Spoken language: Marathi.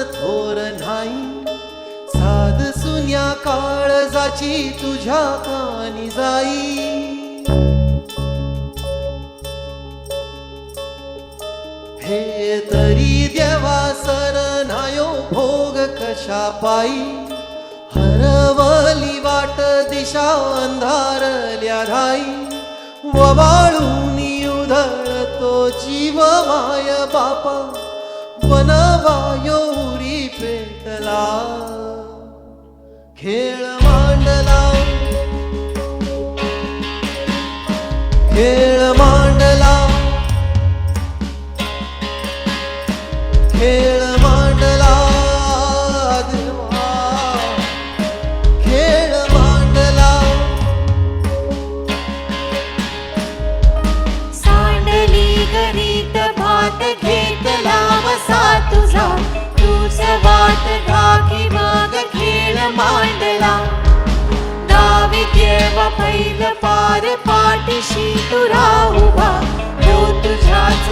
थोर नाही साध सुन्या काळजाची तुझ्या कानी जाई। हे तरी देवा सरनायो भोग कशा पायी हरवली वाट दिशा अंधारल्या धाई। ववाळून उधळतो जीव माय बापा बनवायोरी पेटला खेळ मांडला खेळ मांडला खेळ मांडला देवा खेळ मांडला। सांडली गरीत भात घेतला वसा तुझा तूच वाट ढाकी मग खेळ मांडला। डावी देव पैल पार पाठीशी तुरा उभा तो तुझ्याच